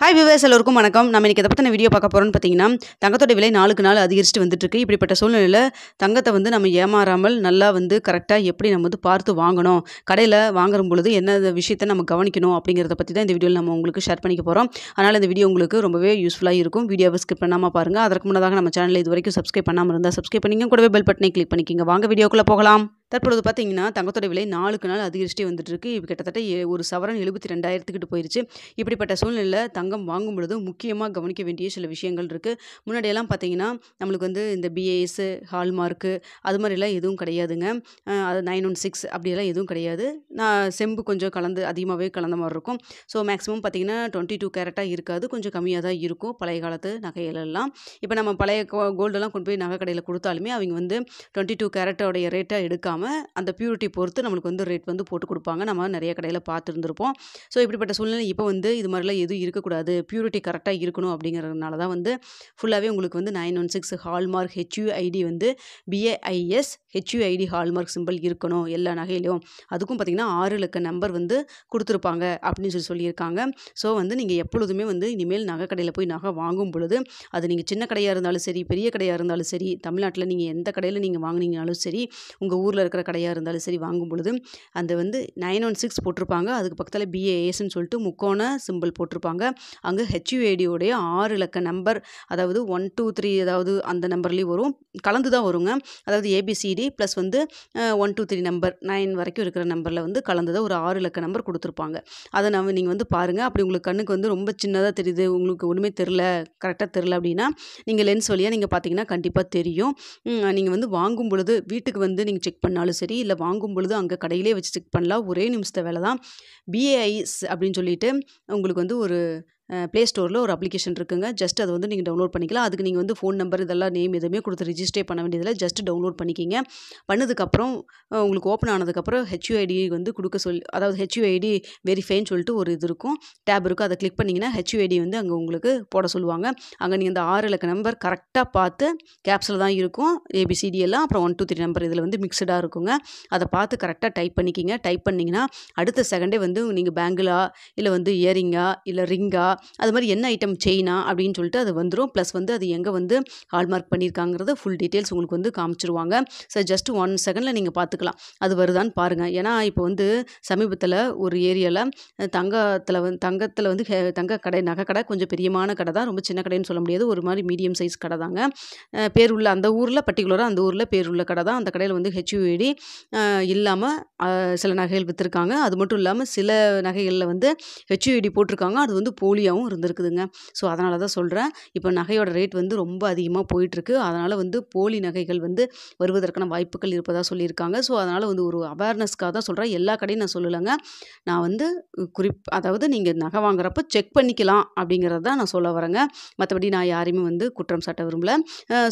Hi viewers எல்லோருக்கும் வணக்கம். நம்ம இன்னைக்கு எதை பற்றின வீடியோ பார்க்க போகிறோம்னு பார்த்தீங்கன்னா, தங்கத்தோட விலை நாளுக்கு நாள் அதிகரிச்சுட்டு வந்துட்டுருக்கு. இப்படிப்பட்ட சூழ்நிலையில் தங்கத்தை நம்ம ஏமாறாமல் நல்லா கரெக்டாக எப்படி நம்ம பார்த்து வாங்கணும், கடையில் வாங்குற பொழுது என்ன விஷயத்தை நம்ம கவனிக்கணும் அப்படிங்கிறத பற்றி தான் இந்த வீடியோவில் நம்ம உங்களுக்கு ஷேர் பண்ணிக்க போகிறோம். அதனால் இந்த வீடியோ உங்களுக்கு ரொம்பவே யூஸ்ஃபுல்லாக இருக்கும். வீடியோவை ஸ்கிப் பண்ணாமல் பாருங்கள். அதற்கு முன்னதாக நம்ம சேனலில் இது வரைக்கும் சப்ஸ்கிரைப் பண்ணாமல் இருந்தால் சப்ஸ்கிரைப் பண்ணிங்க, கூடவே பெல் பட்டனை கிளிக் பண்ணிக்கிங்க. வாங்க வீடியோக்குள்ளே போகலாம். தற்பொழுது பார்த்தீங்கன்னா தங்கத்தோட விலை நாளுக்கு நாள் அதிகரிச்சுட்டே வந்துட்டுருக்கு. இப்போ கிட்டத்தட்ட ஒரு சவரன் 72,000 போயிருச்சு. இப்படிப்பட்ட சூழ்நிலையில் தங்கம் வாங்கும் பொழுது முக்கியமாக கவனிக்க வேண்டிய சில விஷயங்கள் இருக்குது. முன்னாடியெல்லாம் பார்த்தீங்கன்னா நம்மளுக்கு இந்த BIS ஹால்மார்க்கு அது மாதிரிலாம் எதுவும் கிடையாதுங்க. அது 916 அப்படியெல்லாம் எதுவும் கிடையாது. நான் செம்பு கொஞ்சம் அதிகமாகவே கலந்த மாதிரி இருக்கும். ஸோ மேக்ஸிமம் பார்த்தீங்கன்னா 22 கேரட்டாக இருக்காது, கொஞ்சம் கம்மியாக தான் இருக்கும் பழைய காலத்து நகைகளெல்லாம். இப்போ நம்ம பழைய கோல்டெல்லாம் கொண்டு போய் நகை கடையில் கொடுத்தாலுமே அவங்க 22 கேரட்டோடைய ரேட்டை எடுக்காமல் அந்த பியூரிட்டி பொறுத்து நம்மளுக்கு ரேட் போட்டு கொடுப்பாங்க. நம்ம நிறைய கடையில் பார்த்துருந்துருப்போம். ஸோ இப்படிப்பட்ட சூழ்நிலை இப்போ இது மாதிரிலாம் எதுவும் இருக்கக்கூடாது, பியூரிட்டி கரெக்டாக இருக்கணும் அப்படிங்கிறதுனால தான் ஃபுல்லாகவே உங்களுக்கு 916 hallmark HUID BIS HUID hallmark simple இருக்கணும் எல்லா நகையிலையும். அதுக்கும் பார்த்தீங்கன்னா 6 இலக்க நம்பர் கொடுத்துருப்பாங்க அப்படின்னு சொல்லியிருக்காங்க. ஸோ நீங்கள் எப்பொழுதுமே இனிமேல் நகை கடையில் போய் நகை வாங்கும் பொழுது அது நீங்கள் சின்ன கடையாக இருந்தாலும் சரி, பெரிய கடையாக இருந்தாலும் சரி, தமிழ்நாட்டில் நீங்கள் எந்த கடையில் நீங்கள் வாங்கினீங்கனாலும் சரி, உங்கள் ஊரில் இருக்கிற கடையாக இருந்தாலும் சரி, வாங்கும் பொழுது அந்த 916 போட்டிருப்பாங்க. அதுக்கு பக்கத்தில் BISன்னு சொல்லிட்டு முக்கோண சிம்பிள் போட்டிருப்பாங்க. அங்கே HUID உடைய 6 இலக்க நம்பர், அதாவது 1 2 3 ஏதாவது அந்த நம்பர்லேயும் வரும், கலந்து தான் வருங்க. அதாவது ABCD ப்ளஸ் 1 2 3 நம்பர் 9 வரைக்கும் இருக்கிற நம்பரில் கலந்து தான் ஒரு 6 இலக்க நம்பர் கொடுத்துருப்பாங்க. அதை நீங்கள் பாருங்கள். அப்படி உங்களுக்கு கண்ணுக்கு ரொம்ப சின்னதாக தெரியுது, உங்களுக்கு ஒன்றுமே தெரில, கரெக்டாக தெரில அப்படின்னா நீங்கள் லென்ஸ் வழியாக நீங்கள் பார்த்தீங்கன்னா கண்டிப்பாக தெரியும். நீங்கள் வாங்கும் பொழுது வீட்டுக்கு நீங்கள் செக் பண்ணாலும் சரி, இல்லை வாங்கும் பொழுது அங்கே கடையிலே வச்சு செக் பண்ணலாம். ஒரே நிமிஷத்தை வேலை தான். BIS அப்படின்னு சொல்லிட்டு உங்களுக்கு ஒரு ப்ளே ஸ்டோரில் ஒரு அப்ளிகேஷன் இருக்குங்க. ஜஸ்ட் அதை நீங்கள் டவுன்லோட் பண்ணிக்கலாம். அதுக்கு நீங்கள் ஃபோன் நம்பர் இதெல்லாம் நேம் எதுவுமே கொடுத்து ரிஜிஸ்டரே பண்ண வேண்டியதில்லை. ஜஸ்ட் டவுன்லோட் பண்ணிக்கிங்க. பண்ணதுக்கப்புறம் உங்களுக்கு ஓப்பன் ஆனதுக்கப்புறம் HUID கொடுக்க அதாவது HUID வெரிஃபைன்னு சொல்லிட்டு ஒரு இது இருக்கும், டேப் இருக்கும். அதை கிளிக் பண்ணிங்கன்னா HUID அங்கே உங்களுக்கு போட சொல்லுவாங்க. அங்கே நீங்கள் அந்த 6 இலக்க நம்பர் கரெக்டாக பார்த்து, கேப்ஸில் தான் இருக்கும் ABCD எல்லாம், அப்புறம் 1 2 3 நம்பர் இதில் மிக்சடாக இருக்குங்க. அதை பார்த்து கரெக்டாக டைப் பண்ணிக்கிங்க. டைப் பண்ணிங்கன்னா அடுத்த செகண்டே நீங்கள் பேங்கிளா இல்லை இயரிங்கா இல்லை ரிங்கா அது மாதிரி என்ன ஐட்டம் செயினா அப்படின்னு சொல்லிட்டு அது வந்துடும். ப்ளஸ் அது எங்கே ஹால்மார்க் பண்ணியிருக்காங்கிறத ஃபுல் டீட்டெயில்ஸ் உங்களுக்கு காமிச்சிருவாங்க. ஸோ ஜஸ்ட் 1 செகண்டில் நீங்கள் பார்த்துக்கலாம் அது வருதான்னு பாருங்கள். ஏன்னா இப்போ சமீபத்தில் ஒரு ஏரியாவில் தங்கத்தில் தங்க கடை, நகை கடை கொஞ்சம் பெரியமான கடை தான், ரொம்ப சின்ன கடைன்னு சொல்ல முடியாது, ஒரு மாதிரி மீடியம் சைஸ் கடை தாங்க. பேர் உள்ள அந்த ஊரில், பர்டிகுலராக அந்த ஊரில் பேர் உள்ள கடை தான். அந்த கடையில் HUID இல்லாமல் சில நகைகள் விற்றுருக்காங்க. அது மட்டும் இல்லாமல் சில நகைகளில் HUID போட்டிருக்காங்க, அது போலியாகவும் இருந்திருக்குதுங்க. ஸோ அதனால தான் சொல்கிறேன். இப்போ நகையோட ரேட் ரொம்ப அதிகமாக போயிட்டுருக்கு. அதனால் போலி நகைகள் வருவதற்கான வாய்ப்புகள் இருப்பதாக சொல்லியிருக்காங்க. ஸோ அதனால் ஒரு அவேர்னஸ்க்காக தான் சொல்கிறேன். எல்லா கடையும் நான் சொல்லலைங்க. நான் அதாவது நீங்கள் நகை வாங்குறப்ப செக் பண்ணிக்கலாம் அப்படிங்கிறது தான் நான் சொல்ல வரேங்க. மற்றபடி நான் யாரையுமே குற்றம் சாட்ட விரும்பல.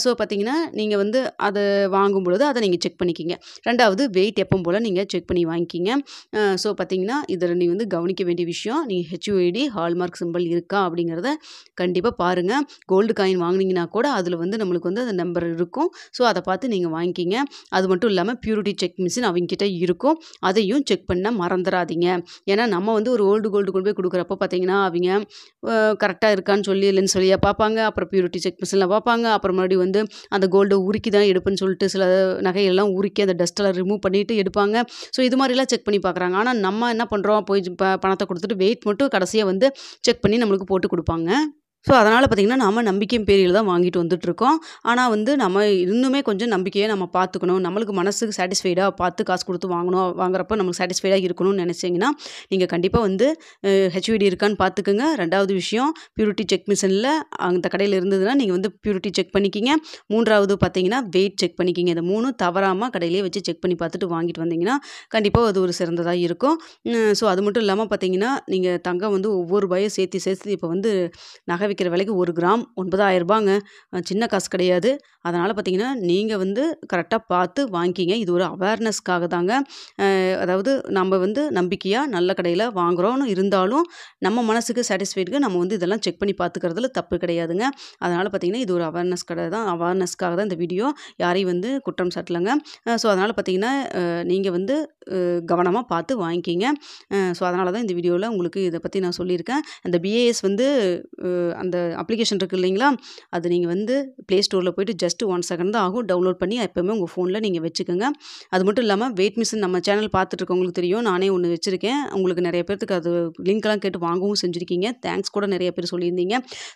ஸோ பார்த்தீங்கன்னா நீங்கள் அதை வாங்கும் பொழுது அதை நீங்கள் செக் பண்ணிக்கிங்க. ரெண்டாவது வெயிட் எப்பவும் போல் நீங்கள் செக் பண்ணி வாங்கிக்கிங்க. ஸோ பார்த்தீங்கன்னா இதில் நீங்கள் கவனிக்க வேண்டிய விஷயம், நீங்கள் HUID ஹால்மார்க் சிம்பிள் இருக்கா அப்படிங்கிறத கண்டிப்பாக பாருங்கள். கோல்டு காயின் வாங்கினீங்கன்னா கூட அதில் நம்மளுக்கு அந்த நம்பர் இருக்கும். ஸோ அதை பார்த்து நீங்கள் வாங்கிக்கிங்க. அது மட்டும் இல்லாமல் பியூரிட்டி செக் மிஷின் அவங்ககிட்ட இருக்கும், அதையும் செக் பண்ண மறந்துடாதீங்க. ஏன்னா நம்ம ஒரு ஓல்டு கோல்டு கொண்டு போய் கொடுக்குறப்ப பார்த்தீங்கன்னா அவங்க கரெக்டாக இருக்கான்னு சொல்லி லென்ஸ் வழியாக பார்ப்பாங்க, அப்புறம் பியூரிட்டி செக் மிஷினில் பார்ப்பாங்க, அப்புறம் மறுபடியும் அந்த கோல்டை உருக்கி தான் எடுப்புன்னு சொல்லிட்டு சில நகையெல்லாம் உருக்கி அந்த டஸ்ட்டெல்லாம் ரிமூவ் பண்ணிவிட்டு எடுப்பாங்க. ஸோ இது மாதிரிலாம் செக் பண்ணி பார்க்குறாங்க. ஆனால் நம்ம என்ன பண்ணுறோம், போய் பணத்தை கொடுத்துட்டு வெயிட் மட்டும் கடைசியாக செக் பண்ணி நம்மளுக்கு போட்டு கொடுப்பாங்க. ஸோ அதனால் பார்த்திங்கன்னா நம்ம நம்பிக்கையின் பேரில் தான் வாங்கிட்டு வந்துட்டுருக்கோம். ஆனால் நம்ம இன்னுமே கொஞ்சம் நம்பிக்கையை நம்ம பார்த்துக்கணும். நம்மளுக்கு மனசுக்கு சாட்டிஸ்ஃபைடாக பார்த்து காசு கொடுத்து வாங்குறப்ப நம்மளுக்கு சாட்டிஸ்ஃபைடாக இருக்கணும்னு நினச்சிங்கன்னா நீங்கள் கண்டிப்பாக HUID இருக்கான்னு பார்த்துக்குங்க. ரெண்டாவது விஷயம், பியூரிட்டி செக் மிஷினில் அந்த கடையில் இருந்ததுன்னா நீங்கள் பியூரிட்டி செக் பண்ணிக்கிங்க. மூன்றாவது பார்த்தீங்கன்னா வெயிட் செக் பண்ணிக்கிங்க. இந்த 3 தவறாமல் கடையிலே வச்சு செக் பண்ணி பார்த்துட்டு வாங்கிட்டு வந்தீங்கன்னா கண்டிப்பாக அது ஒரு சிறந்ததாக இருக்கும். ஸோ அது மட்டும் இல்லாமல் பார்த்தீங்கன்னா நீங்கள் தங்கம் ஒவ்வொரு ரூபாயும் சேர்த்து இப்போ நகை விற்கிற விலைக்கு 1 கிராம் 9,000 ரூபாங்க. சின்ன காசு கிடையாது. அதனால் பார்த்தீங்கன்னா, நீங்கள் வந்து கரெக்டாக பார்த்து வாங்கிக்கிங்க. இது ஒரு அவேர்னஸ்க்காக தாங்க. அதாவது நம்ம வந்து நம்பிக்கையா நல்ல கடையில் வாங்குறோம்னு இருந்தாலும், நம்ம மனசுக்கு சாட்டிஸ்ஃபைடுக்கு நம்ம வந்து இதெல்லாம் செக் பண்ணி பார்த்துக்கிறதுல தப்பு கிடையாதுங்க. அதனால் பார்த்தீங்கன்னா, இது ஒரு அவேர்னஸ் கடை தான். அவேர்னஸ்க்காக தான் இந்த வீடியோ. யாரையும் வந்து குற்றம் சாட்டலங்க. ஸோ அதனால் பார்த்தீங்கன்னா, நீங்கள் வந்து கவனமா பார்த்து வாங்கிக்கிங்க. ஸோ அதனால தான் இந்த வீடியோவில் உங்களுக்கு இதை பற்றி நான் சொல்லியிருக்கேன். அந்த BAS வந்து அந்த அப்ளிகேஷன் இருக்குது இல்லைங்களா, அது நீங்கள் வந்து ப்ளே ஸ்டோரில் போய்ட்டு ஜஸ்ட் 1 செகண்ட் தான் ஆகும். டவுன்லோட் பண்ணி எப்போவுமே உங்கள் ஃபோனில் நீங்கள் வச்சுக்கோங்க. அது மட்டும் இல்லாமல் வெயிட் மிஷின் நம்ம சேனல் பார்த்துட்டு இருக்கவங்களுக்கு தெரியும். நானே ஒன்று வச்சுருக்கேன். உங்களுக்கு நிறைய பேர்த்துக்கு அது லிங்க்லாம் கேட்டு வாங்கவும் செஞ்சுருக்கீங்க. தேங்க்ஸ் கூட நிறைய பேர் சொல்லியிருந்தீங்க.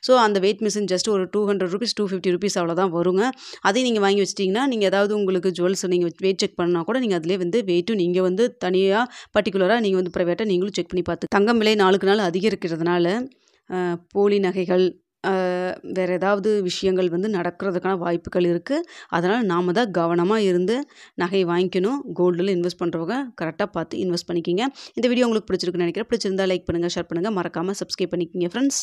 ஸோ அந்த வெயிட் மிஷின் ஜஸ்ட் ஒரு ₹200 ₹250 அவ்வளோதான் வருங்க. அதையும் நீங்கள் வாங்கி வச்சிட்டிங்கன்னா, நீங்கள் ஏதாவது உங்களுக்கு ஜுவல்ஸ் நீங்கள் வெயிட் செக் பண்ணால் கூட நீங்கள் அதிலே வந்து வெயிட்டும் நீங்கள் வந்து தனியாக பர்டிகுலராக நீங்கள் வந்து ப்ரைவேட்டாக நீங்களும் செக் பண்ணி பார்த்து தங்கம் விலை நாளுக்கு நாள் அதிகரிக்கிறதுனால போலி நகைகள் வேறு ஏதாவது விஷயங்கள் வந்து நடக்கிறதுக்கான வாய்ப்புகள் இருக்குது. அதனால் நாம் தான் கவனமாக இருந்து நகை வாங்கிக்கணும். கோல்டில் இன்வெஸ்ட் பண்ணுறவங்க கரெக்டாக பார்த்து இன்வெஸ்ட் பண்ணிக்கிங்க. இந்த வீடியோ உங்களுக்கு பிடிச்சிருக்குன்னு நினைக்கிறேன். பிடிச்சிருந்தா லைக் பண்ணுங்கள், ஷேர் பண்ணுங்கள், மறக்காமல் சப்ஸ்கிரைப் பண்ணிக்கிங்க ஃப்ரெண்ட்ஸ்.